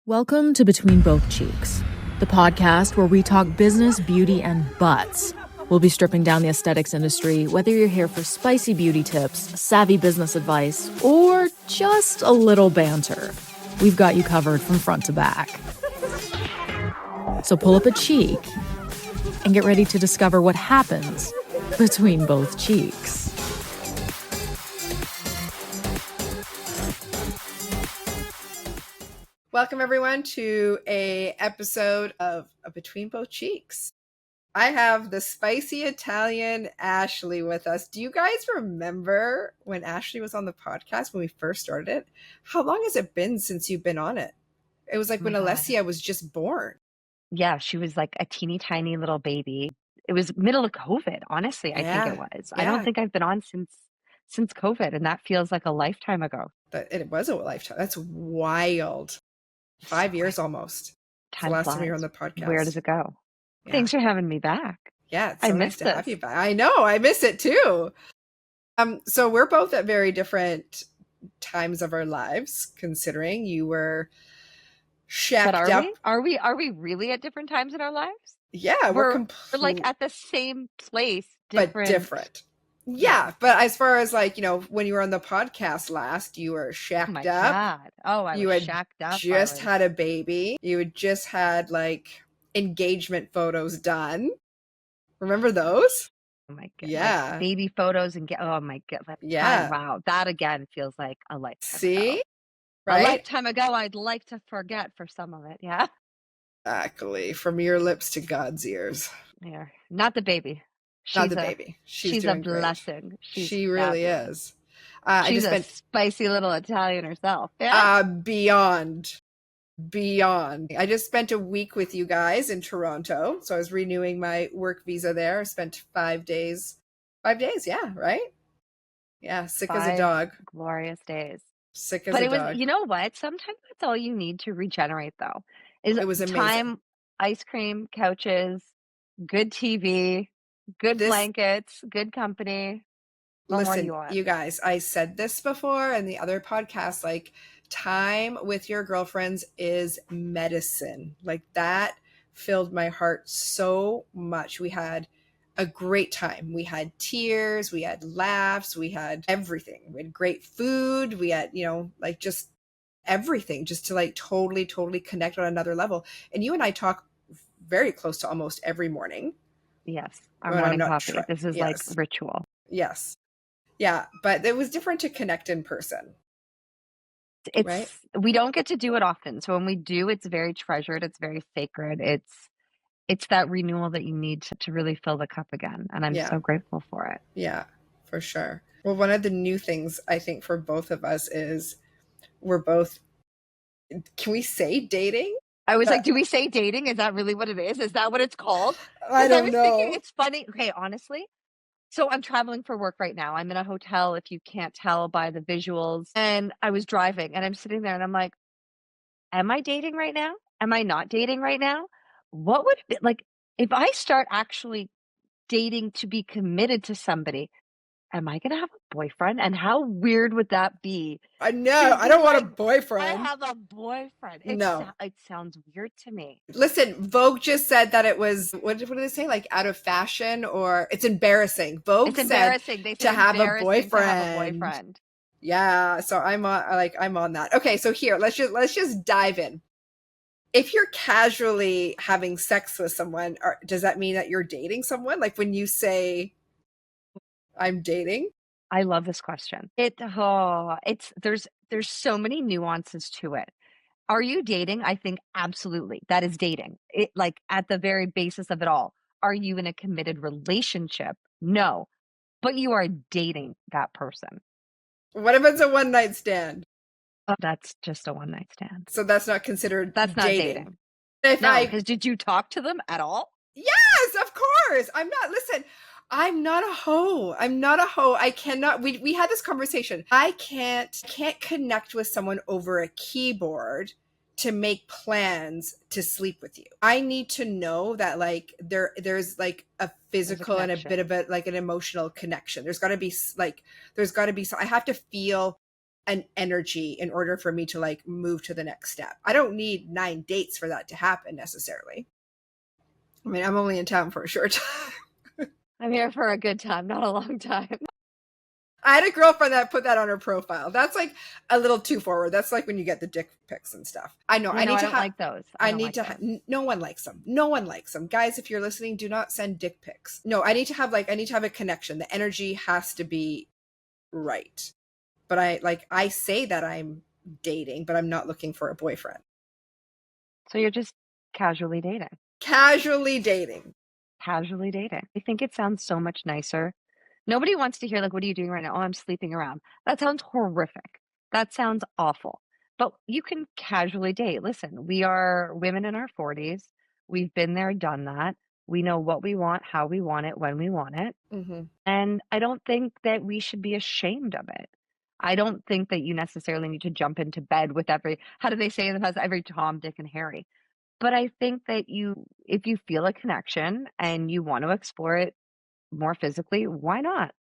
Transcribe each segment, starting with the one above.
Welcome to Between Both Cheeks, the podcast where we talk business, beauty, and butts. We'll be stripping down the aesthetics industry, whether you're here for spicy beauty tips, savvy business advice, or just a little banter. We've got you covered from front to back. So pull up a cheek and get ready to discover what happens between both cheeks. Welcome everyone to a episode of Between Both Cheeks. I have the spicy Italian Ashley with us. Do you guys remember when Ashley was on the podcast when we first started it? How long has it been since you've been on it? It was like when Alessia was just born. Yeah, she was like a teeny tiny little baby. It was middle of COVID, honestly, I think it was. I don't think I've been on since COVID, and that feels like a lifetime ago. It was a lifetime. That's wild. 5 years almost. Time the last flies. time you were on the podcast. Where does it go? Yeah. Thanks for having me back. Yeah, it's so I nice missed to this. have you back. I know, I miss it too. So we're both at very different times of our lives, considering you were shacked up. Are we really at different times in our lives? Yeah, we're like at the same place, but different. Yeah, but as far as like, you know, when you were on the podcast last, you were shacked up. God. Oh, I was shacked up. Just had a baby. You had just had like engagement photos done. Remember those? Oh my god. Yeah. Like baby photos and oh my god. Yeah. Wow. That again feels like a lifetime See? ago. Right? A lifetime ago, I'd like to forget for some of it. Yeah. Exactly. From your lips to God's ears. Yeah. Not the baby. Not the baby. She's a blessing. She really is. She's a spicy little Italian herself. Yeah. Beyond. I just spent a week with you guys in Toronto. So I was renewing my work visa there. I spent 5 days. 5 days, yeah, right? Yeah, sick as a dog. Glorious days. Sick as a dog. You know what? Sometimes that's all you need to regenerate, though. It was amazing. Time, ice cream, couches, good TV, good blankets, good company. Listen, you guys, I said this before in the other podcast, like time with your girlfriends is medicine. Like that filled my heart so much. We had a great time. We had tears, we had laughs, we had everything. We had great food. We had, you know, like just everything just to like totally connect on another level. And you and I talk very close to almost every morning. Yes. Our morning coffee. This is like ritual. Yes. Yeah. But it was different to connect in person. Right? We don't get to do it often. So when we do, it's very treasured. It's very sacred. It's that renewal that you need to really fill the cup again. And I'm so grateful for it. Yeah, for sure. Well, one of the new things I think for both of us is we're both, can we say dating? I was like, do we say dating? Is that really what it is? Is that what it's called? I don't know. Thinking it's funny. Okay, honestly. So I'm traveling for work right now. I'm in a hotel, if you can't tell by the visuals. And I was driving and I'm sitting there and I'm like, am I dating right now? Am I not dating right now? What would it be like if I start actually dating to be committed to somebody? Am I going to have a boyfriend? And how weird would that be? I know. I don't want a boyfriend. I have a boyfriend. No. It sounds weird to me. Listen, Vogue just said that it was, what did they say? Like out of fashion or it's embarrassing. Vogue said to have a boyfriend. Yeah. So I'm on that. Okay. So here, let's just dive in. If you're casually having sex with someone, does that mean that you're dating someone? Like when you say, I'm dating? I love this question. There's so many nuances to it. Are you dating? I think absolutely. That is dating. It like at the very basis of it all. Are you in a committed relationship? No. But you are dating that person. What if it's a one night stand? Oh, that's just a one night stand. So that's not considered That's not dating. Because did you talk to them at all? Yes, of course. I'm not a hoe. I cannot, we had this conversation. I can't connect with someone over a keyboard to make plans to sleep with you. I need to know that like there's like a physical and a bit of a like an emotional connection. There's got to be I have to feel an energy in order for me to like move to the next step. I don't need 9 dates for that to happen necessarily. I mean, I'm only in town for a short time. I'm here for a good time, not a long time. I had a girlfriend that put that on her profile. That's like a little too forward. That's like when you get the dick pics and stuff. I know. Yeah, I no, need I to don't like those. I don't like those. No one likes them. No one likes them. Guys, if you're listening, do not send dick pics. No, I need to have a connection. The energy has to be right. But I say that I'm dating, but I'm not looking for a boyfriend. So you're just casually dating. Casually dating. Casually dating. I think it sounds so much nicer. Nobody wants to hear, like, "What are you doing right now?" "Oh, I'm sleeping around." That sounds horrific. That sounds awful. But you can casually date. Listen, we are women in our 40s. We've been there, done that. We know what we want, how we want it, when we want it. Mm-hmm. And I don't think that we should be ashamed of it. I don't think that you necessarily need to jump into bed with every, how do they say in the past, every Tom, Dick, and Harry. But I think that if you feel a connection and you want to explore it more physically, why not?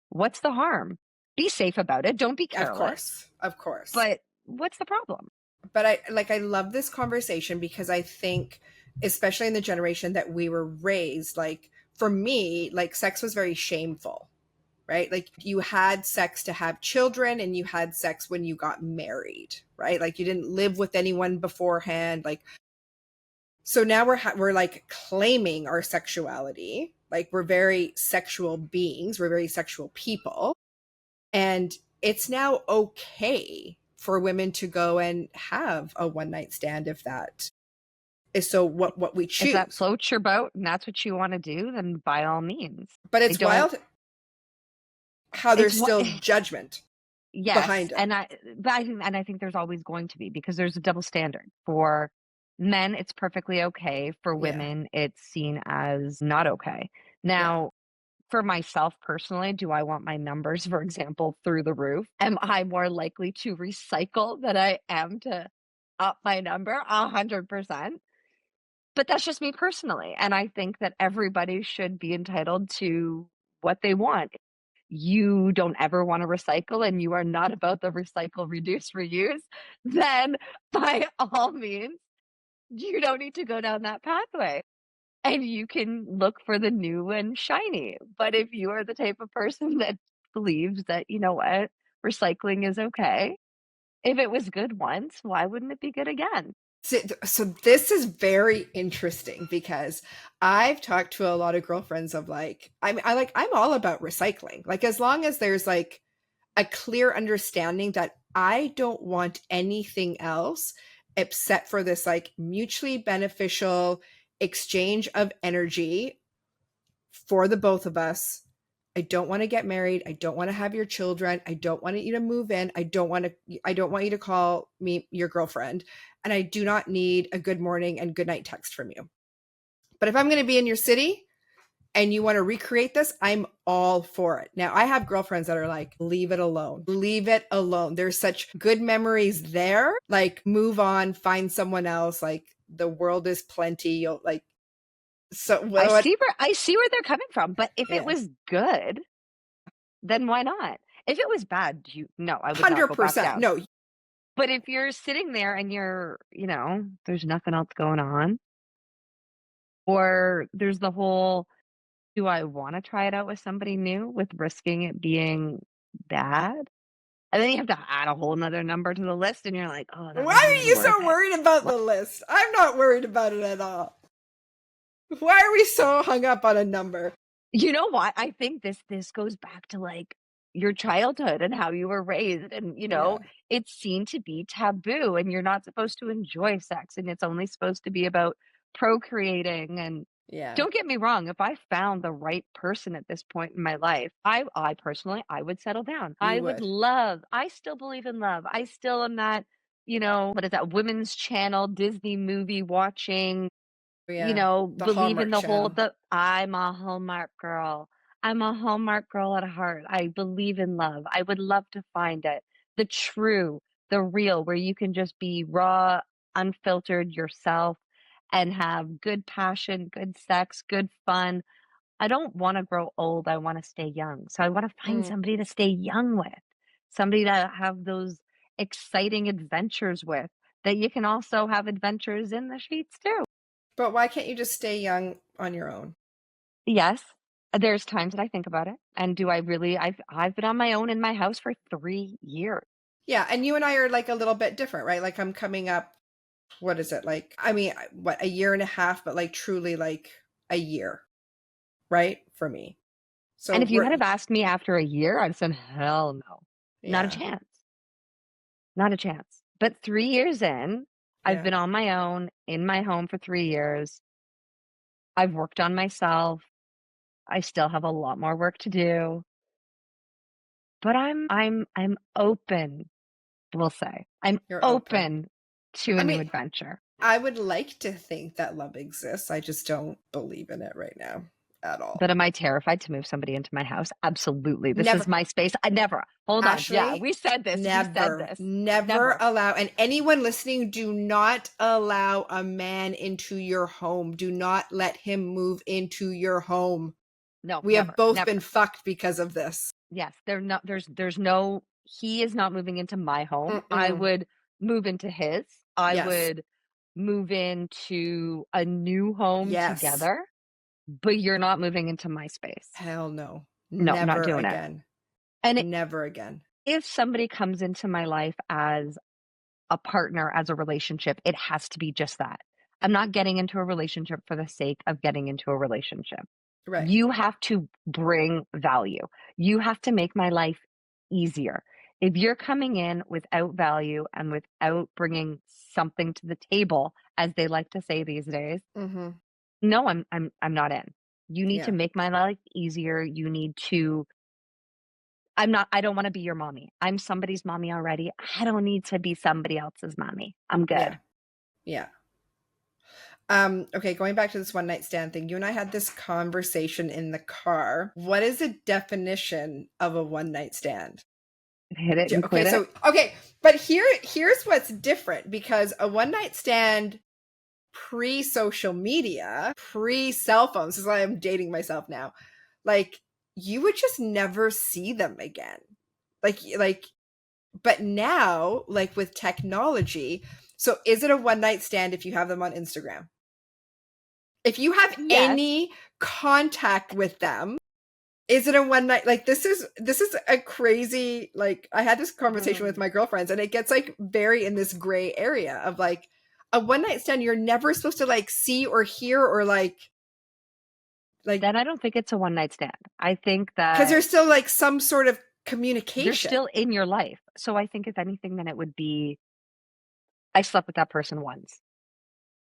What's the harm? Be safe about it. Don't be careless. Of course. But what's the problem? But I love this conversation because I think, especially in the generation that we were raised, like for me, like sex was very shameful, right? Like you had sex to have children and you had sex when you got married, right? Like you didn't live with anyone beforehand. Like, so now we're like claiming our sexuality. Like we're very sexual beings. We're very sexual people. And it's now okay for women to go and have a one night stand if that is so what we choose. If that floats your boat and that's what you want to do, then by all means. But it's wild how there's still judgment behind it. And I think there's always going to be, because there's a double standard. For men, it's perfectly okay. For women, it's seen as not okay. Now, for myself personally, do I want my numbers, for example, through the roof? Am I more likely to recycle than I am to up my number? 100%. But that's just me personally. And I think that everybody should be entitled to what they want. You don't ever want to recycle and you are not about the recycle, reduce, reuse, then by all means, you don't need to go down that pathway. And you can look for the new and shiny. But if you are the type of person that believes that, you know what, recycling is okay, if it was good once, why wouldn't it be good again? So this is very interesting because I've talked to a lot of girlfriends of like, I'm all about recycling. Like as long as there's like a clear understanding that I don't want anything else except for this like mutually beneficial exchange of energy for the both of us. I don't want to get married. I don't want to have your children. I don't want you to move in. I don't want you to call me your girlfriend. And I do not need a good morning and good night text from you. But if I'm going to be in your city and you want to recreate this, I'm all for it. Now, I have girlfriends that are like, leave it alone. Leave it alone. There's such good memories there. Like, move on, find someone else. Like, the world is plenty. You'll like, so what? I see where they're coming from. But if it was good, then why not? If it was bad, I would 100%, not go back down. No. But if you're sitting there and you're, there's nothing else going on, or there's the whole, do I want to try it out with somebody new with risking it being bad? And then you have to add a whole nother number to the list and you're like, oh, why are you so worried about the list? I'm not worried about it at all. Why are we so hung up on a number? You know what? I think this goes back to like your childhood and how you were raised, and it's seen to be taboo and you're not supposed to enjoy sex and it's only supposed to be about procreating. And don't get me wrong, if I found the right person at this point in my life, I personally, I would settle down. I still believe in love. I still am that, what is that, women's channel, Disney movie watching, believe in the whole, I'm a Hallmark girl. I'm a Hallmark girl at heart. I believe in love. I would love to find it. The true, the real, where you can just be raw, unfiltered yourself and have good passion, good sex, good fun. I don't want to grow old. I want to stay young. So I want to find somebody to stay young with. somebody to have those exciting adventures with, that you can also have adventures in the sheets too. But why can't you just stay young on your own? Yes, there's times that I think about it. And do I really? I've been on my own in my house for 3 years. Yeah, and you and I are like a little bit different, right? Like I'm coming up, what is it? Like, I mean, what, a year and a half, but like truly like a year, right? For me. So And if you we're, had have asked me after a year, I'd said, hell no, not a yeah, chance, not a chance. But 3 years in, I've yeah, been on my own in my home for 3 years. I've worked on myself. I still have a lot more work to do, but I'm open, we'll say. I'm you're open. open to I a new mean, adventure. I would like to think that love exists. I just don't believe in it right now at all. But am I terrified to move somebody into my house? Absolutely. This Never. is my space. I never. Hold on. Yeah, Ashley, we said this. We said never, this. never Never. allow, and anyone listening, do not allow a man into your home. Do not let him move into your home. No, We have never. both Never. been fucked because of this. Yes, there's no, he is not moving into my home. I Mm-mm. would move into his. I Yes. would move into a new home Yes. together, but you're not moving into my space. Hell no. No, I'm not Never doing it. again. And Never again. if somebody comes into my life as a partner, as a relationship, it has to be just that. I'm not getting into a relationship for the sake of getting into a relationship. Right. You have to bring value. You have to make my life easier. If you're coming in without value and without bringing something to the table, as they like to say these days, Mm-hmm. no, I'm not in. You need to Yeah. make my life easier. You need to, I don't want to be your mommy. I'm somebody's mommy already. I don't need to be somebody else's mommy. I'm good. Yeah. Yeah. Okay, going back to this one night stand thing, you and I had this conversation in the car. What is the definition of a one night stand? Hit it and Okay, quit it. but here's what's different, because a one night stand pre social media, pre cell phones, this is why I'm dating myself now. Like, you would just never see them again. Like, but now, like with technology, so is it a one night stand if you have them on Instagram? If you have Yes. any contact with them, is it a one night? Like, this is a crazy, like, I had this conversation with my girlfriends, and it gets like very in this gray area of like a one night stand you're never supposed to like see or hear or like Then I don't think it's a one night stand. I think because that there's still like some sort of they're communication. still in your life. So I think if anything, then it would be, I slept with that person once.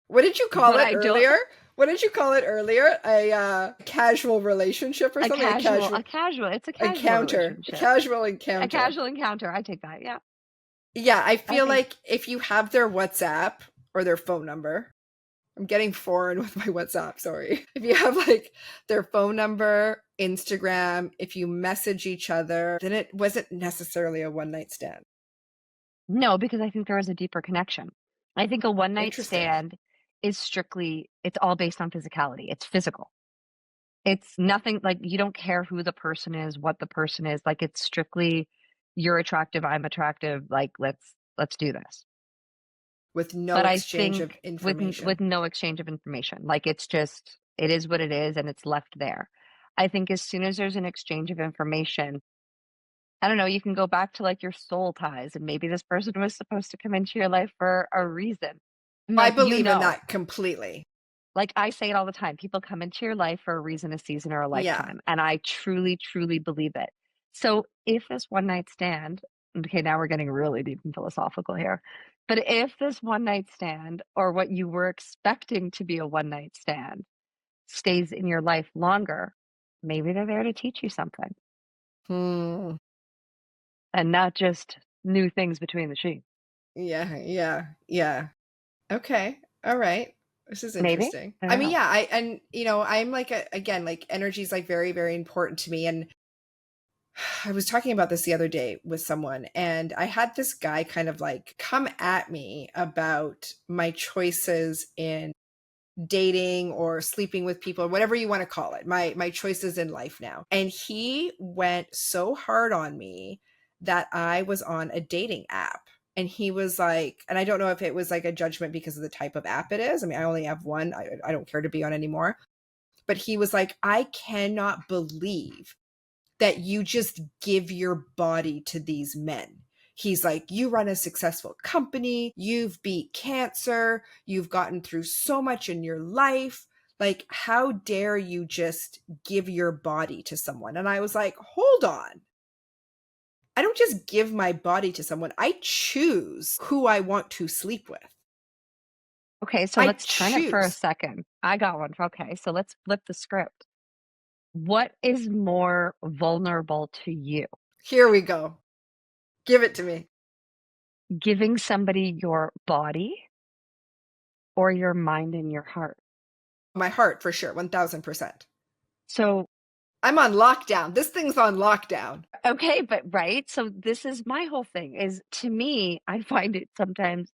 What did you call But it I don't, earlier? What did you call it earlier? A casual relationship or a something? casual, it's a casual relationship. A casual A encounter. casual encounter. I take that. Yeah. Yeah, I feel think- like if you have their WhatsApp or their phone number, I'm getting foreign with my WhatsApp, sorry. If you have like their phone number, Instagram, if you message each other, then it wasn't necessarily a one night stand. No, because I think there is a deeper connection. I think a one night Interesting. stand is strictly, it's all based on physicality. It's physical. It's nothing like, you don't care who the person is, what the person is. Like, it's strictly, you're attractive, I'm attractive. Like, let's do this. With no But I exchange of think information. with no exchange of information, like, it's just, it is what it is, and it's left there. I think as soon as there's an exchange of information, I don't know, you can go back to like your soul ties, and maybe this person was supposed to come into your life for a reason. I Like, believe in that completely. like I say it all the time, people come into your life for a reason, a season, or a lifetime. And I truly, truly believe it. So if this one night stand, okay, now we're getting really deep and philosophical here, but if this one night stand, or what you were expecting to be a one night stand, stays in your life longer, maybe they're there to teach you something and not just new things between the sheets. Yeah. Okay. All right. This is Maybe. interesting. I I don't mean, know. yeah, I'm like, again, like energy is like very, very important to me. And I was talking about this the other day with someone, and I had this guy kind of like come at me about my choices in dating or sleeping with people, whatever you want to call it, my choices in life now. And he went so hard on me that I was on a dating app. And he was like, and I don't know if it was like a judgment because of the type of app it is. I mean, I only have one. I don't care to be on anymore. But he was like, I cannot believe that you just give your body to these men. He's like, you run a successful company, you've beat cancer, you've gotten through so much in your life. Like, how dare you just give your body to someone? And I was like, hold on. I don't just give my body to someone. I choose who I want to sleep with. Okay, so I let's turn it for a choose. second. I got one. Okay, so let's flip the script. What is more vulnerable to you? Here we go. Give it to me. Giving somebody your body or your mind and your heart? My heart, for sure, 1000%. So, I'm on lockdown. This thing's on lockdown. okay, but right? So this is my whole thing is to me, I find it sometimes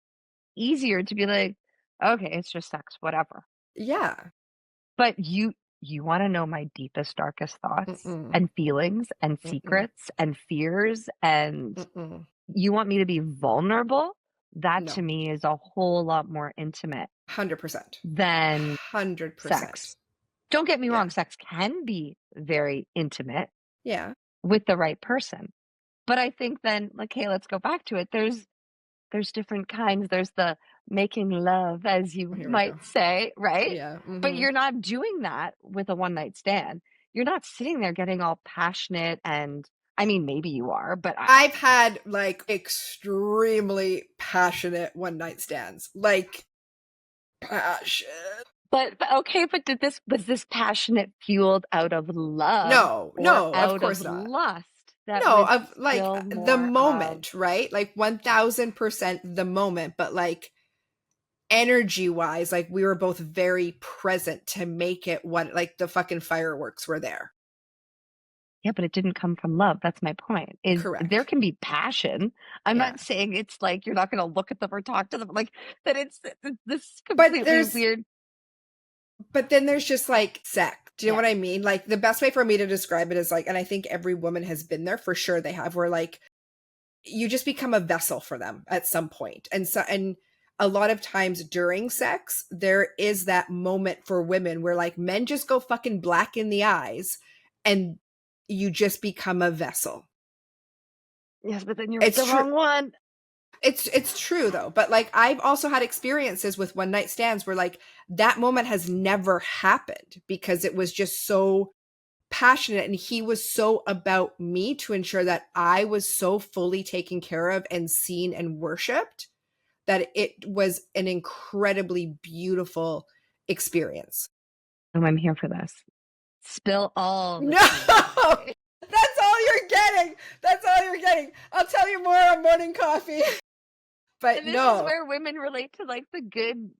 easier to be like, okay, it's just sex, whatever. Yeah. But you want to know my deepest, darkest thoughts Mm-mm. and feelings and Mm-mm. secrets and fears, and Mm-mm. you want me to be vulnerable? That to No. me is a whole lot more intimate 100%. than 100%. sex. Don't get me Yeah. wrong, sex can be very intimate Yeah. with the right person. But I think then, like, hey, let's go back to it. There's different kinds. There's the making love, as you Here we go. might say, right? Yeah. But Mm-hmm. you're not doing that with a one night stand. You're not sitting there getting all passionate and I mean, maybe you are, but I've had like extremely passionate one night stands. Like passion. but okay, but was this passionate fueled out of love No, or no, of out of course not. lust that No, was of like still the more of moment, right? Like 1000% the moment, but like energy wise, like we were both very present to make it what like the fucking fireworks were there. yeah, but it didn't come from love. That's my point. Is there Correct. can be passion. I'm Yeah. not saying it's like you're not going to look at them or talk to them, like that. It's this But completely there's weird. but then there's just like sex. Do you know Yeah, what I mean? Like the best way for me to describe it is like, and I think every woman has been there for sure. They have where like you just become a vessel for them at some point. And a lot of times during sex, there is that moment for women where like men just go fucking black in the eyes and you just become a vessel. yes, but then you're with It's the true. wrong one. It's true though. But like I've also had experiences with one night stands where like that moment has never happened because it was just so passionate and he was so about me to ensure that I was so fully taken care of and seen and worshiped that it was an incredibly beautiful experience. Oh, I'm here for this. Spill all the No, tea. that's all you're getting. That's all you're getting. I'll tell you more on morning coffee. But And this is no, where women relate to like the good,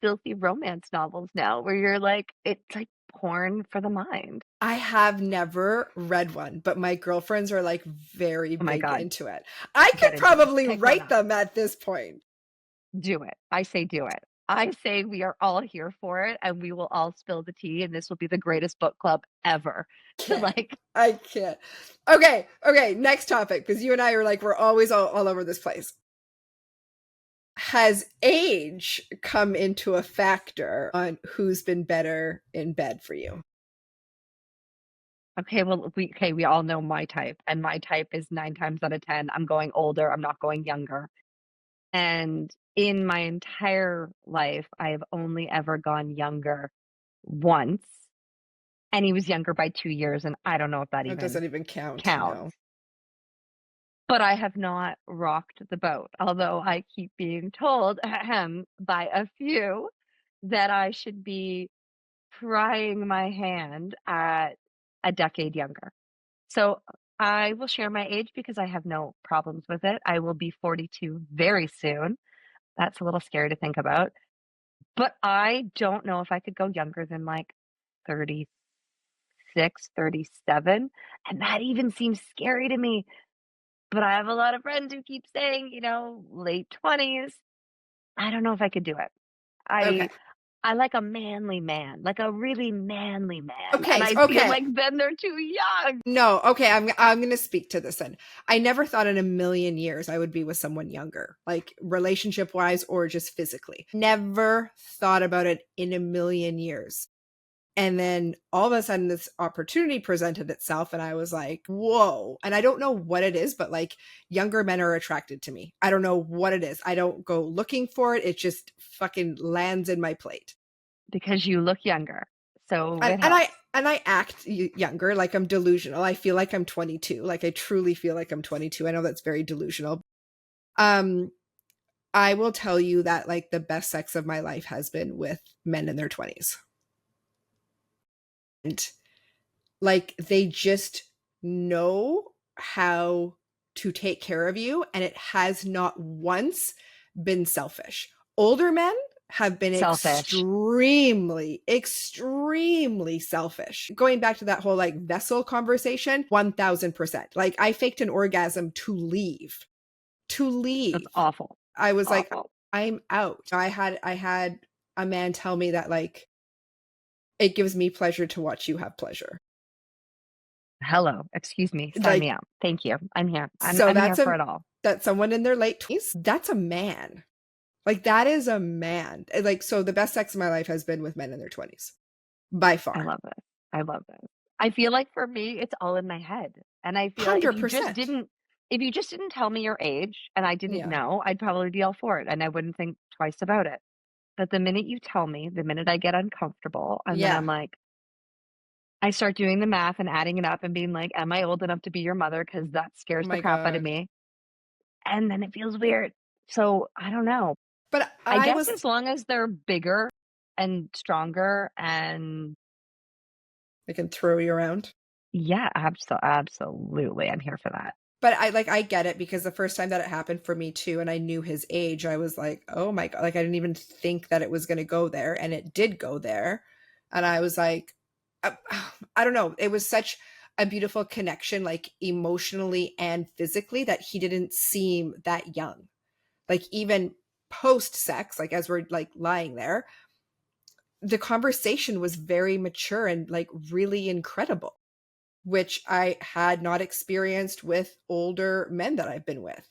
filthy romance novels now, where you're like, it's like porn for the mind. I have never read one, but my girlfriends are like very Oh my big God, into it. I get could into it. probably Pick one write up. them at this point. Do it. I say do it. I say we are all here for it and we will all spill the tea and this will be the greatest book club ever. To Can't. like, I can't. Okay, next topic, because you and I are like, we're always all over this place. Has age come into a factor on who's been better in bed for you? okay, well, we all know my type, and my type is 9 times out of 10. I'm going older, I'm not going younger. And in my entire life, I have only ever gone younger once, and he was younger by 2 years, and I don't know if that That even doesn't even count. counts. No. But I have not rocked the boat, although I keep being told by a few that I should be trying my hand at a decade younger. So I will share my age because I have no problems with it. I will be 42 very soon. That's a little scary to think about. But I don't know if I could go younger than like 36, 37. And that even seems scary to me. But I have a lot of friends who keep saying, late 20s. I don't know if I could do it. I Okay. I like a manly man, like a really manly man. Okay, and I feel like then they're too young. No, okay, I'm going to speak to this then. I never thought in a million years I would be with someone younger, like relationship-wise or just physically. Never thought about it in a million years. And then all of a sudden this opportunity presented itself and I was like, whoa. And I don't know what it is, but like younger men are attracted to me. I don't know what it is. I don't go looking for it. It just fucking lands in my plate. Because you look younger. So and I act younger, like I'm delusional. I feel like I'm 22. Like I truly feel like I'm 22. I know that's very delusional. I will tell you that like the best sex of my life has been with men in their 20s. And like they just know how to take care of you, and it has not once been selfish. Older men have been extremely selfish. Going back to that whole like vessel conversation, 1000%. Like I faked an orgasm to leave. That's awful. I was like, I'm out. I had a man tell me that like it gives me pleasure to watch you have pleasure. Hello, excuse me, sign me up. Thank you. I'm here. I'm here for it all. That's someone in their late 20s. That's a man. Like that is a man. Like, so the best sex of my life has been with men in their 20s. By far. I love it. I love it. I feel like for me, it's all in my head. And I feel 100%. like if you just didn't tell me your age and I didn't know, I'd probably be all for it and I wouldn't think twice about it. But the minute you tell me, the minute I get uncomfortable, and then I'm like, I start doing the math and adding it up and being like, am I old enough to be your mother? Because that scares the crap out of me. And then it feels weird. So I don't know. But I guess as long as they're bigger and stronger and they can throw you around. Yeah, absolutely. I'm here for that. But I get it, because the first time that it happened for me too, and I knew his age, I was like, oh my God, like I didn't even think that it was going to go there. And it did go there. And I was like, I don't know. It was such a beautiful connection, like emotionally and physically, that he didn't seem that young. Like even post sex, like as we're like lying there, the conversation was very mature and like really incredible, which I had not experienced with older men that I've been with.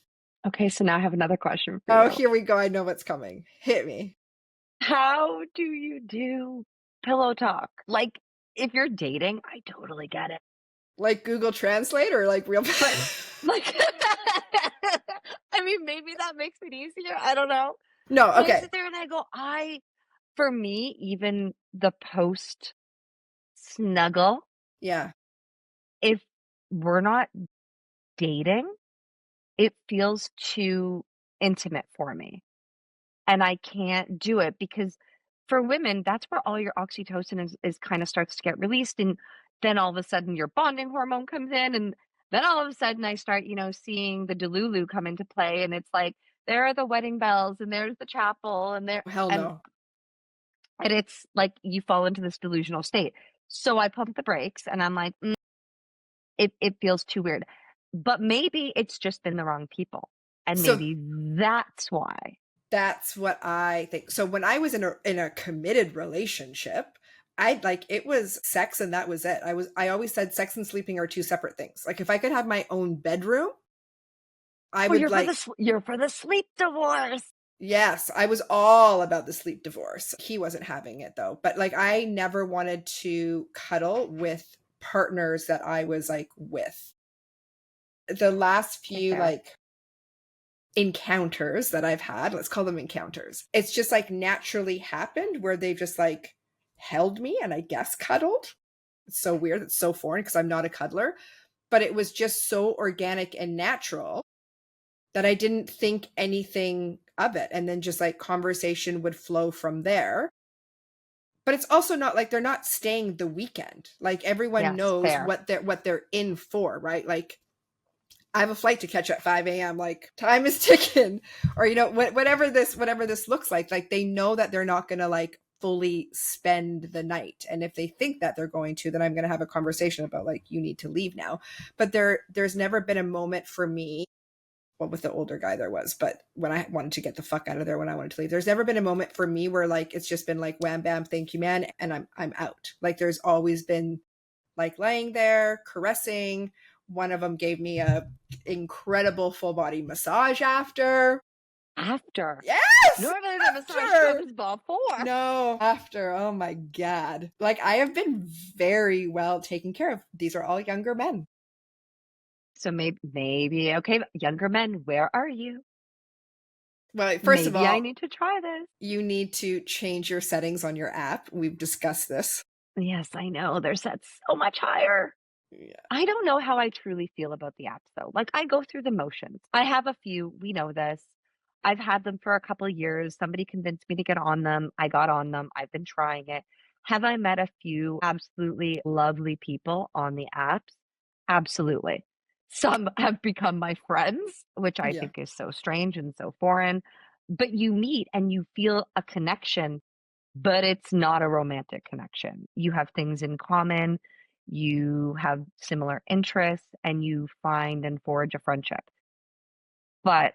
Okay, so now I have another question for you. Oh, here we go. I know what's coming. Hit me. How do you do pillow talk? Like, if you're dating, I totally get it. Like Google Translate or like real time? Like, I mean, maybe that makes it easier. I don't know. No, okay. I sit there and I go, for me, even the post snuggle. Yeah. If we're not dating, it feels too intimate for me. And I can't do it because for women, that's where all your oxytocin is kind of starts to get released. And then all of a sudden your bonding hormone comes in. And then all of a sudden I start, seeing the Delulu come into play. And it's like, there are the wedding bells and there's the chapel and there. Hell no. And it's like you fall into this delusional state. So I pump the brakes and I'm like, it feels too weird. But maybe it's just been the wrong people. And maybe that's why. That's what I think. So when I was in a committed relationship, it was sex and that was it. I always said sex and sleeping are two separate things. Like if I could have my own bedroom, you're for the sleep divorce. Yes, I was all about the sleep divorce. He wasn't having it though. But like I never wanted to cuddle with partners that I was like with. The last few encounters that I've had, let's call them encounters, it's just like naturally happened where they've just like held me and I guess cuddled. It's so weird. It's so foreign because I'm not a cuddler, but it was just so organic and natural that I didn't think anything of it. And then just like conversation would flow from there. But it's also not like they're not staying the weekend. Like everyone knows what they're in for, right? Like I have a flight to catch at 5 a.m. Like time is ticking, or whatever this looks like they know that they're not going to like fully spend the night. And if they think that they're going to, then I'm going to have a conversation about like, you need to leave now. But there's never been a moment for me well, with the older guy there was, but when I wanted to get the fuck out of there, when I wanted to leave, there's never been a moment for me where like it's just been like wham bam, thank you, man, and I'm out. Like there's always been like laying there, caressing. One of them gave me a incredible full body massage after. After? Yes! Normally the massage comes before. No, after. Oh my God. Like I have been very well taken care of. These are all younger men. So maybe, okay, younger men, where are you? Well, first of all, I need to try this. You need to change your settings on your app. We've discussed this. Yes, I know. They're set so much higher. Yeah. I don't know how I truly feel about the apps though. Like I go through the motions. I have a few, we know this. I've had them for a couple of years. Somebody convinced me to get on them. I got on them. I've been trying it. Have I met a few absolutely lovely people on the apps? Absolutely. Some have become my friends, which I think is so strange and so foreign. But you meet and you feel a connection, but it's not a romantic connection. You have things in common, you have similar interests, and you find and forge a friendship. But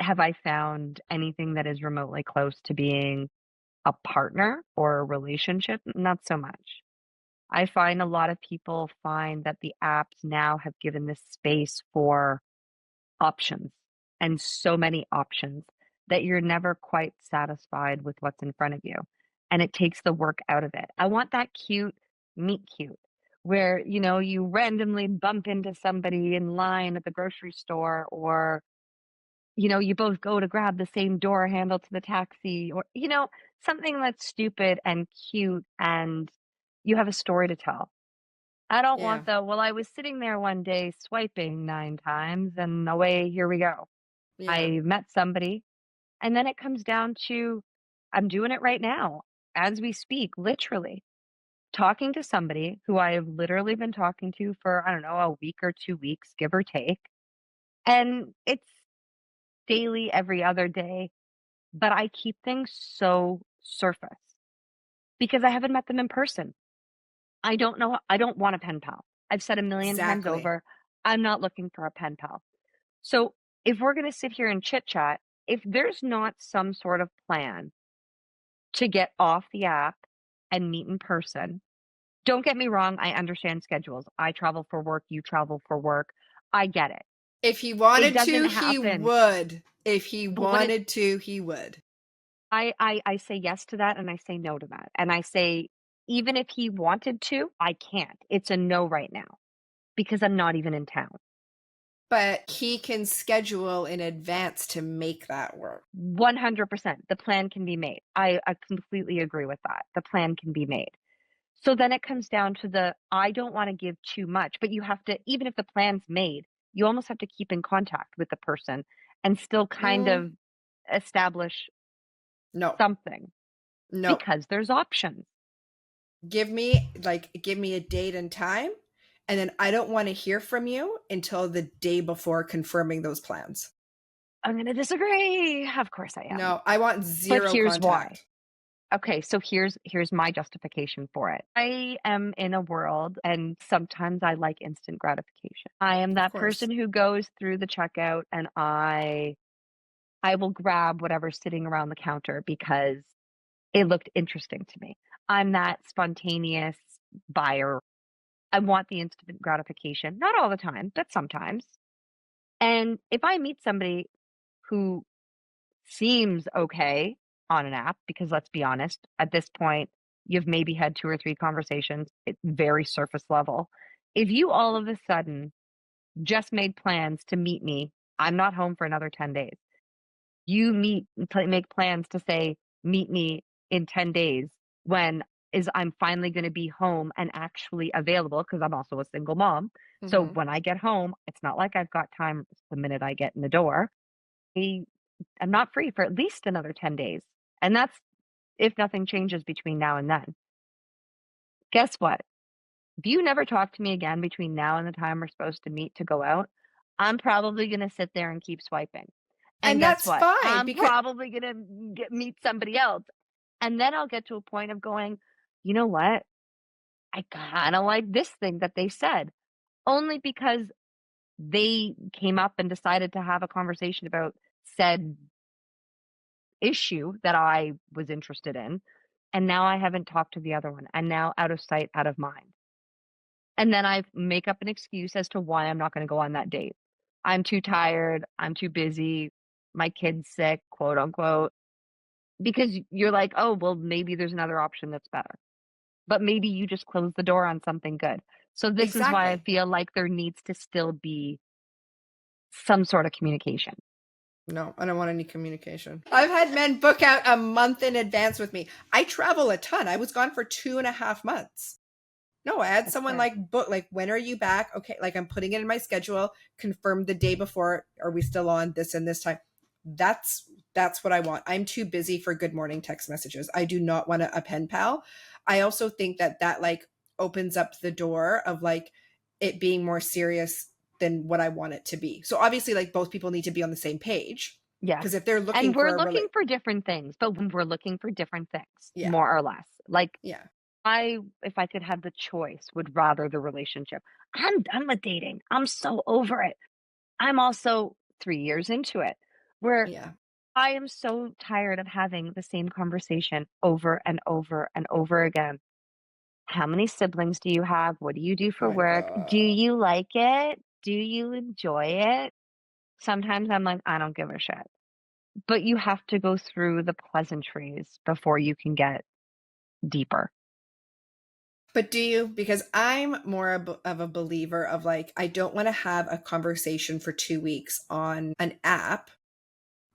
have I found anything that is remotely close to being a partner or a relationship? Not so much. I find a lot of people find that the apps now have given this space for options and so many options that you're never quite satisfied with what's in front of you. And it takes the work out of it. I want that cute meet cute where, you randomly bump into somebody in line at the grocery store or, you both go to grab the same door handle to the taxi or, something that's stupid and cute and you have a story to tell. I don't want well, I was sitting there one day swiping 9 times and away, here we go. I met somebody, and then it comes down to I'm doing it right now as we speak, literally talking to somebody who I have literally been talking to for, I don't know, a week or 2 weeks, give or take. And it's daily, every other day, but I keep things so surface because I haven't met them in person. I don't know. I don't want a pen pal. I've said a million times over, I'm not looking for a pen pal. So if we're going to sit here and chit chat, if there's not some sort of plan to get off the app and meet in person, don't get me wrong. I understand schedules. I travel for work. You travel for work. I get it. If he wanted to, he would. If he wanted to, he would. I say yes to that and I say no to that. And I say, even if he wanted to, I can't. It's a no right now because I'm not even in town. But he can schedule in advance to make that work. 100%. The plan can be made. I completely agree with that. The plan can be made. So then it comes down to I don't want to give too much, but you have to, even if the plan's made, you almost have to keep in contact with the person and still kind of establish something. No. Because there's options. Give me a date and time. And then I don't want to hear from you until the day before confirming those plans. I'm going to disagree. Of course I am. No, I want zero but here's contact. Why. Okay, so here's my justification for it. I am in a world, and sometimes I like instant gratification. I am that person who goes through the checkout and I will grab whatever's sitting around the counter because it looked interesting to me. I'm that spontaneous buyer. I want the instant gratification. Not all the time, but sometimes. And if I meet somebody who seems okay on an app, because let's be honest, at this point, you've maybe had 2 or 3 conversations. It's very surface level. If you all of a sudden just made plans to meet me, I'm not home for another 10 days. You make plans to say, meet me in 10 days when I'm finally going to be home and actually available because I'm also a single mom. So when I get home, it's not like I've got time the minute I get in the door. I'm not free for at least another 10 days. And that's if nothing changes between now and then. Guess what? If you never talk to me again between now and the time we're supposed to meet to go out, I'm probably going to sit there and keep swiping. And guess that's what? Fine, I'm probably going to meet somebody else. And then I'll get to a point of going, you know what? I kind of like this thing that they said. Only because they came up and decided to have a conversation about said issue that I was interested in. And now I haven't talked to the other one. And now out of sight, out of mind. And then I make up an excuse as to why I'm not going to go on that date. I'm too tired. I'm too busy. My kid's sick, quote unquote. Because you're like, oh, well, maybe there's another option that's better. But maybe you just close the door on something good. So this is why I Exactly. feel like there needs to still be some sort of communication. No, I don't want any communication. I've had men book out a month in advance with me. I travel a ton. I was gone for 2.5 months. No, I had That's someone fair. like book, like, when are you back? Okay, like, I'm putting it in my schedule, confirm the day before. Are we still on this and this time? That's what I want. I'm too busy for good morning text messages. I do not want a pen pal. I also think that like opens up the door of like it being more serious than what I want it to be. So obviously, like, both people need to be on the same page. Yes. Because if they're looking And we're for looking for different things, but we're looking for different things, Yeah. more or less. Like, yeah, if I could have the choice, would rather the relationship. I'm done with dating. I'm so over it. I'm also 3 years into it, where yeah, I am so tired of having the same conversation over and over and over again. How many siblings do you have? What do you do for my work? Do God. you like it? Do you enjoy it? Sometimes I'm like, I don't give a shit. But you have to go through the pleasantries before you can get deeper. But do you? Because I'm more of a believer of like, I don't want to have a conversation for 2 weeks on an app.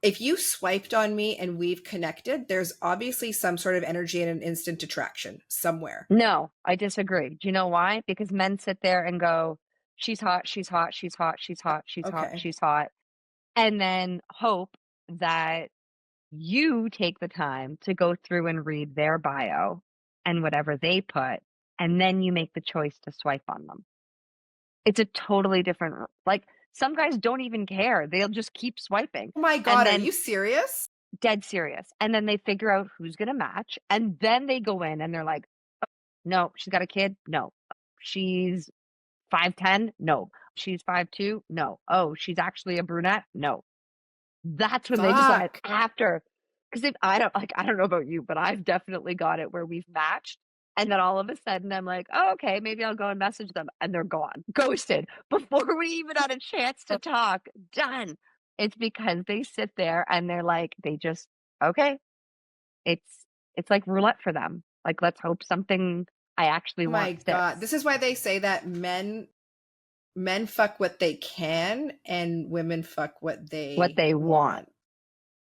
If you swiped on me and we've connected, there's obviously some sort of energy and an instant attraction somewhere. No, I disagree. Do you know why? Because men sit there and go, she's hot, she's hot, she's hot, she's hot, she's hot, Okay. she's hot. And then hope that you take the time to go through and read their bio and whatever they put, and then you make the choice to swipe on them. It's a totally different, like, some guys don't even care. They'll just keep swiping. Oh my And God, are then you serious? dead serious. And then they figure out who's going to match. And then they go in and they're like, "Oh, no, she's got a kid. No, she's 5'10". No, she's 5'2". No. Oh, she's actually a brunette. No. That's when they decide Fuck. after. Because if I don't know about you, but I've definitely got it where we've matched. And then all of a sudden I'm like, oh, okay, maybe I'll go and message them. And they're gone, ghosted before we even had a chance to talk. Done. It's because they sit there and they're like, they just, okay, it's it's like roulette for them. Like, let's hope something I actually Oh want my God. sticks. This is why they say that men fuck what they can and women fuck what What they want.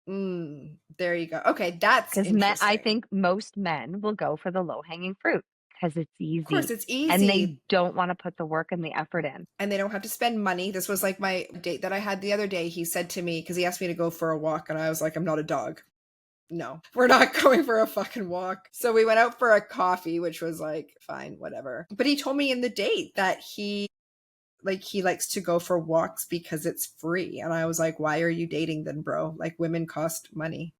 There you go. Okay, that's Because men, I interesting. think most men will go for the low hanging fruit because it's Of course, easy. it's easy. And they don't want to put the work and the effort in. And they don't have to spend money. This was like my date that I had the other day. He said to me, because he asked me to go for a walk, and I was like, I'm not a dog. No, we're not going for a fucking walk. So we went out for a coffee, which was like, fine, whatever. But he told me in the date that he likes to go for walks because it's free. And I was like, why are you dating then, bro? Like, women cost money.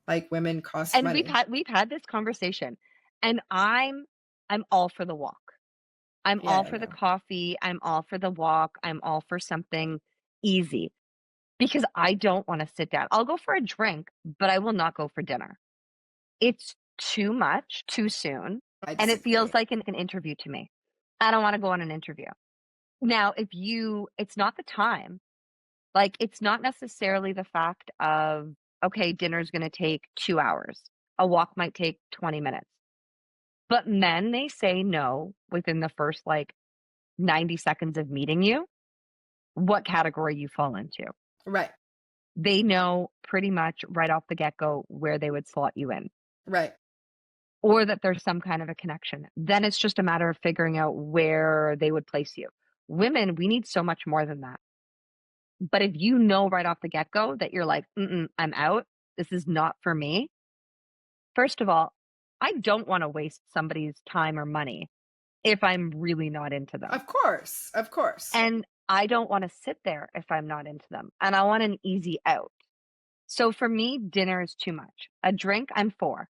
Like, women cost And money. we've had this conversation, and I'm all for the walk. I'm Yeah, all I for the know. coffee. I'm all for the walk. I'm all for something easy because I don't want to sit down. I'll go for a drink, but I will not go for dinner. It's too much too soon, I and it disagree. feels like an interview to me. I don't want to go on an interview. Now, it's not the time. Like, it's not necessarily the fact of, okay, dinner's going to take 2 hours. A walk might take 20 minutes. But men, they say no within the first like 90 seconds of meeting you, what category you fall into. Right. They know pretty much right off the get-go where they would slot you in, Right. or that there's some kind of a connection. Then it's just a matter of figuring out where they would place you. Women, we need so much more than that. But if you know right off the get-go that you're like, I'm out, this is not for me. First of all, I don't want to waste somebody's time or money if I'm really not into them. Of course. Of course. And I don't want to sit there if I'm not into them. And I want an easy out. So for me, dinner is too much. A drink, I'm for.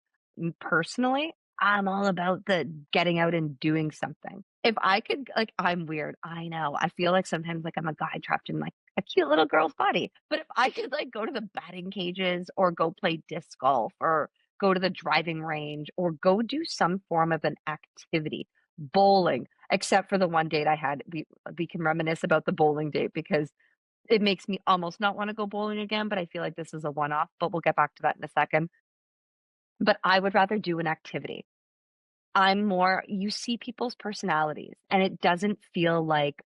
Personally, I'm all about the getting out and doing something. If I could, like, I'm weird. I know. I feel like sometimes like I'm a guy trapped in like a cute little girl's body. But if I could like go to the batting cages or go play disc golf or go to the driving range or go do some form of an activity, bowling, except for the one date I had, we can reminisce about the bowling date because it makes me almost not want to go bowling again, but I feel like this is a one-off, but we'll get back to that in a second. But I would rather do an activity. I'm more, you see people's personalities and it doesn't feel like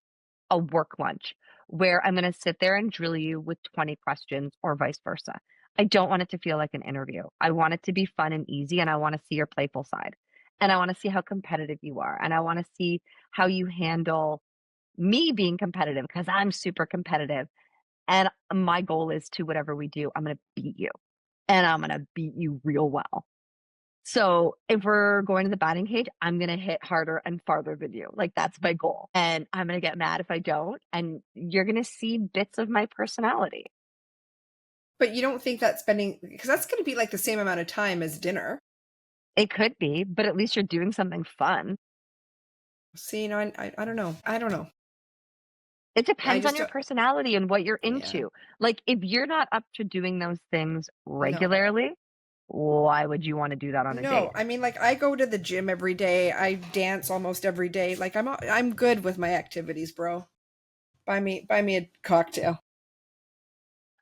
a work lunch where I'm going to sit there and drill you with 20 questions or vice versa. I don't want it to feel like an interview. I want it to be fun and easy, and I want to see your playful side. And I want to see how competitive you are. And I want to see how you handle me being competitive because I'm super competitive. And my goal is to whatever we do, I'm going to beat you and I'm going to beat you real well. So if we're going to the batting cage, I'm going to hit harder and farther than you. Like that's my goal. And I'm going to get mad if I don't. And you're going to see bits of my personality. But you don't think that spending, because that's going to be like the same amount of time as dinner. It could be, but at least you're doing something fun. See, you know, I don't know. I don't know. It depends on your personality and what you're into. Yeah. Like if you're not up to doing those things regularly, why would you want to do that on a date? No, I mean, like I go to the gym every day. I dance almost every day. Like I'm good with my activities, bro. Buy me a cocktail.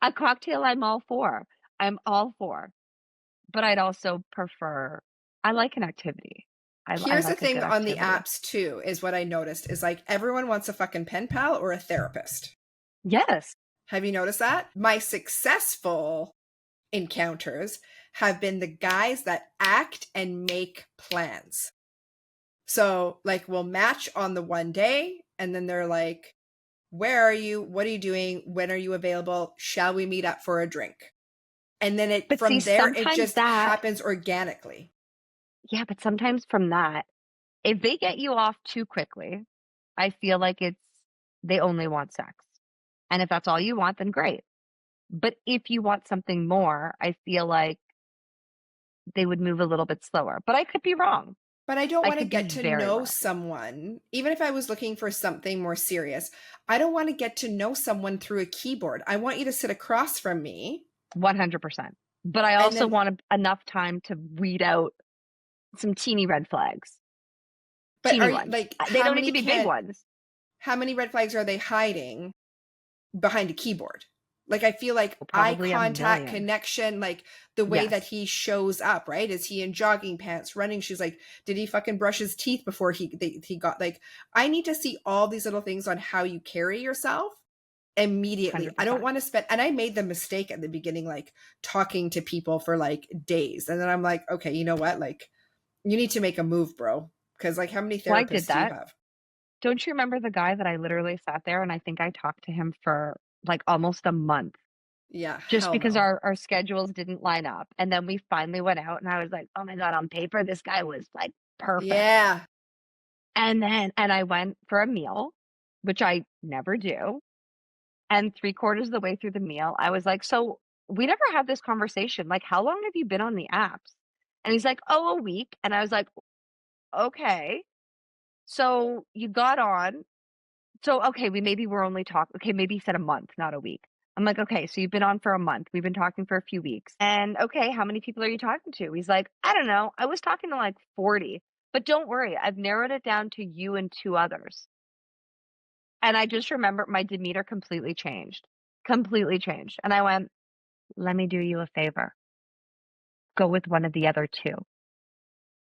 A cocktail, I'm all for. I'm all for. But I'd also prefer, I like an activity. Here's like the thing on the apps too, is what I noticed is like everyone wants a fucking pen pal or a therapist. Yes. Have you noticed that? My successful encounters have been the guys that act and make plans. So like we'll match on the one day and then they're like, where are you? What are you doing? When are you available? Shall we meet up for a drink? And then it just happens organically. Yeah, but sometimes from that, if they get you off too quickly, I feel like they only want sex. And if that's all you want, then great. But if you want something more, I feel like they would move a little bit slower. But I could be wrong. But I don't want to get to know someone, even if I was looking for something more serious. I don't want to get to know someone through a keyboard. I want you to sit across from me. 100%. But I also want enough time to weed out some teeny red flags. But teeny ones. Like, they don't need to be big ones. How many red flags are they hiding behind a keyboard? Like, I feel like eye contact, connection, like the way that he shows up, right? Is he in jogging pants, running shoes? Like, did he fucking brush his teeth before he got, like, I need to see all these little things on how you carry yourself immediately. 100%. I don't want to spend, and I made the mistake at the beginning, like talking to people for like days. And then I'm like, okay, you know what? Like, you need to make a move, bro. Because like, how many therapists do you have? Don't you remember the guy that I literally sat there and I think I talked to him for like almost a month? Yeah. Just because our schedules didn't line up. And then we finally went out and I was like, oh my God, on paper, this guy was like perfect. Yeah. And I went for a meal, which I never do. And 3/4 of the way through the meal, I was like, so we never had this conversation. Like, how long have you been on the apps? And he's like, oh, a week. And I was like, okay. So you got on. So, okay, maybe we're only talking. Okay, maybe he said a month, not a week. I'm like, okay, so you've been on for a month. We've been talking for a few weeks. And okay, how many people are you talking to? He's like, I don't know. I was talking to like 40. But don't worry, I've narrowed it down to you and 2 others. And I just remember my demeanor completely changed. Completely changed. And I went, let me do you a favor. Go with one of the other 2.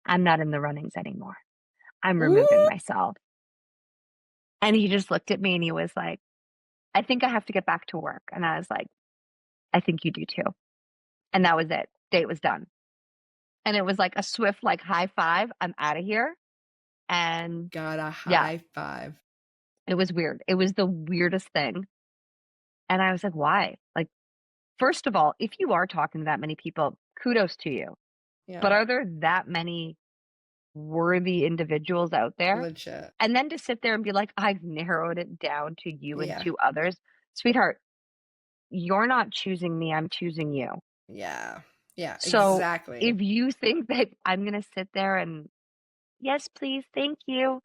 I'm not in the runnings anymore. I'm removing myself. And he just looked at me and he was like, I think I have to get back to work. And I was like, I think you do too. And that was it. Date was done. And it was like a swift, like high five. I'm out of here. And got a high five. It was weird. It was the weirdest thing. And I was like, why? Like, first of all, if you are talking to that many people, kudos to you. Yeah. But are there that many worthy individuals out there? Legit. And then to sit there and be like, I've narrowed it down to you and 2 others. Sweetheart, you're not choosing me. I'm choosing you. Yeah. Yeah, so exactly. If you think that I'm going to sit there and, yes, please, thank you,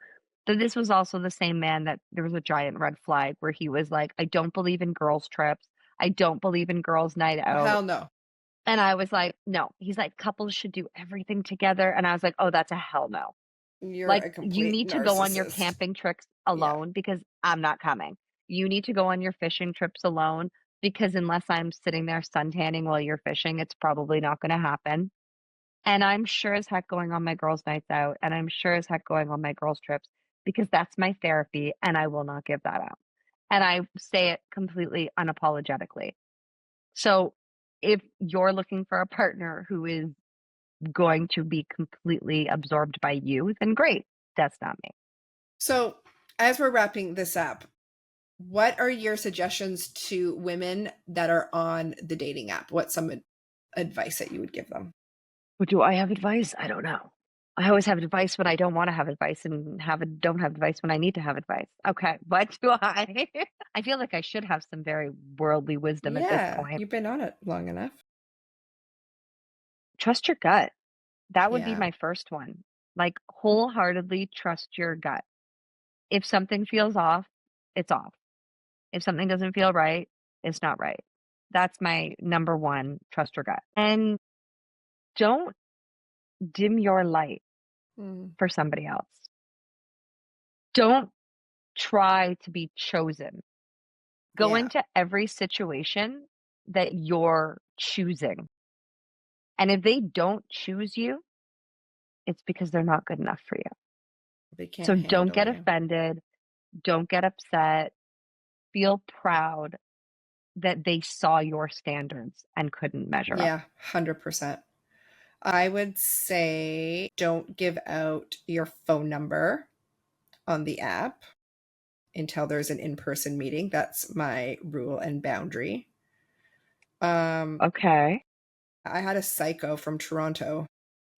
So this was also the same man that there was a giant red flag where he was like, I don't believe in girls' trips. I don't believe in girls' night Oh, out. hell no. And I was like, no. He's like, couples should do everything together. And I was like, oh, that's a hell no. You're Like, a complete you need to go on your narcissist. camping trips alone because I'm not coming. You need to go on your fishing trips alone because unless I'm sitting there suntanning while you're fishing, it's probably not going to happen. And I'm sure as heck going on my girls' nights out, and I'm sure as heck going on my girls' trips because that's my therapy, and I will not give that up. And I say it completely unapologetically. So if you're looking for a partner who is going to be completely absorbed by you, then great. That's not me. So as we're wrapping this up, what are your suggestions to women that are on the dating app? What's some advice that you would give them? Do I have advice? I don't know. I always have advice when I don't want to have advice and don't have advice when I need to have advice. Okay, what do I? I feel like I should have some very worldly wisdom at this point. You've been on it long enough. Trust your gut. That would be Yeah. my first one. Like wholeheartedly trust your gut. If something feels off, it's off. If something doesn't feel right, it's not right. That's my number one, trust your gut. And don't dim your light for somebody else. Don't try to be chosen. Go into every situation that you're choosing. And if they don't choose you, it's because they're not good enough for you. They can't So don't get handle you. offended. Don't get upset. Feel proud that they saw your standards and couldn't measure up. Yeah, 100%. I would say don't give out your phone number on the app until there's an in-person meeting. That's my rule and boundary. Okay. I had a psycho from Toronto,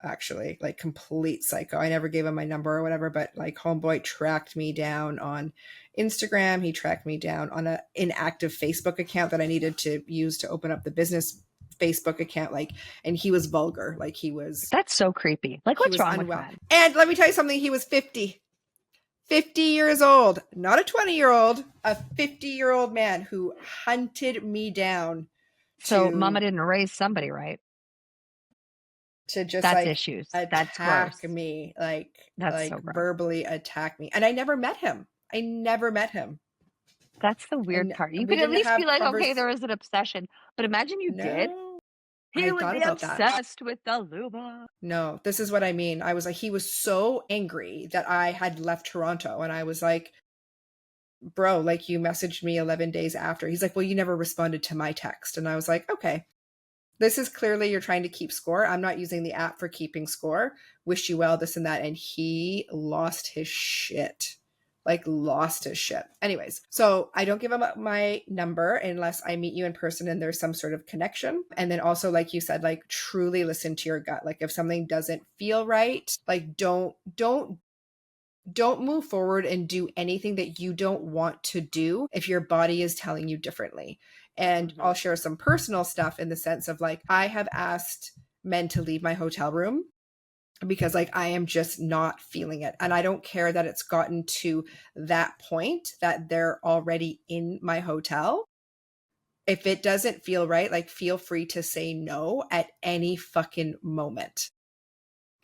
actually, like complete psycho. I never gave him my number or whatever, but like homeboy tracked me down on Instagram. He tracked me down on an inactive Facebook account that I needed to use to open up the business Facebook account. Like, and he was vulgar. Like he was. That's so creepy. Like, what's wrong with that? And let me tell you something. He was 50 years old, not a 20-year-old, a 50-year-old man who hunted me down. So mama didn't raise somebody right. To just that's like issues. attack That's gross. me, like that's like so verbally attack me. And I never met him. That's the weird part. You could at least be like, okay, there was an obsession. But imagine you did. He would be obsessed with the Luba. No, this is what I mean. I was like, he was so angry that I had left Toronto. And I was like, bro, like you messaged me 11 days after. He's like, well, you never responded to my text. And I was like, okay, this is clearly you're trying to keep score. I'm not using the app for keeping score. Wish you well, this and that. And he lost his shit. Anyways, so I don't give him my number unless I meet you in person and there's some sort of connection. And then also, like you said, like truly listen to your gut. Like if something doesn't feel right, like don't move forward and do anything that you don't want to do if your body is telling you differently. And I'll share some personal stuff in the sense of like, I have asked men to leave my hotel room because like I am just not feeling it. And I don't care that it's gotten to that point that they're already in my hotel. If it doesn't feel right, like feel free to say no at any fucking moment.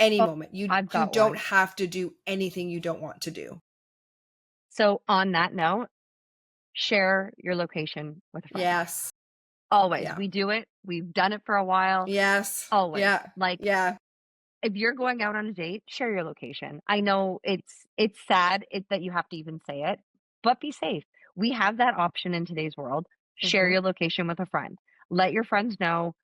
Moment. You don't have to do anything you don't want to do. So on that note, share your location with a friend. Yes. Always. Yeah. We do it. We've done it for a while. Yes. Always. Yeah. Like, yeah. If you're going out on a date, share your location. I know it's sad that you have to even say it, but be safe. We have that option in today's world. Share your location with a friend. Let your friends know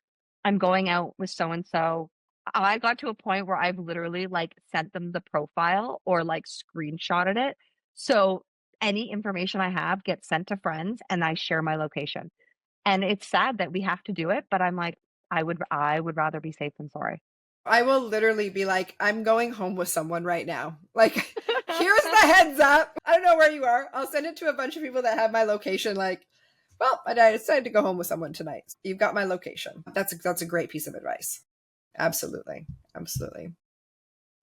I'm going out with so-and-so. I got to a point where I've literally like sent them the profile or like screenshotted it. So any information I have gets sent to friends and I share my location. And it's sad that we have to do it, but I'm like, I would rather be safe than sorry. I will literally be like, I'm going home with someone right now. Like, here's the heads up. I don't know where you are. I'll send it to a bunch of people that have my location. Like, well, I decided to go home with someone tonight. You've got my location. That's a great piece of advice. Absolutely. Absolutely.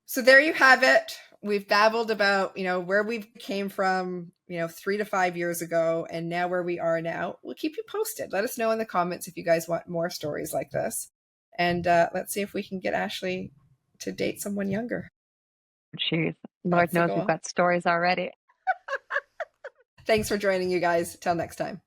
So there you have it. we've babbled about, where we came from, 3 to 5 years ago and now where we are now. We'll keep you posted. Let us know in the comments if you guys want more stories like this. And let's see if we can get Ashley to date someone younger. Jeez, Lord knows we've got stories already. Thanks for joining, you guys. Till next time.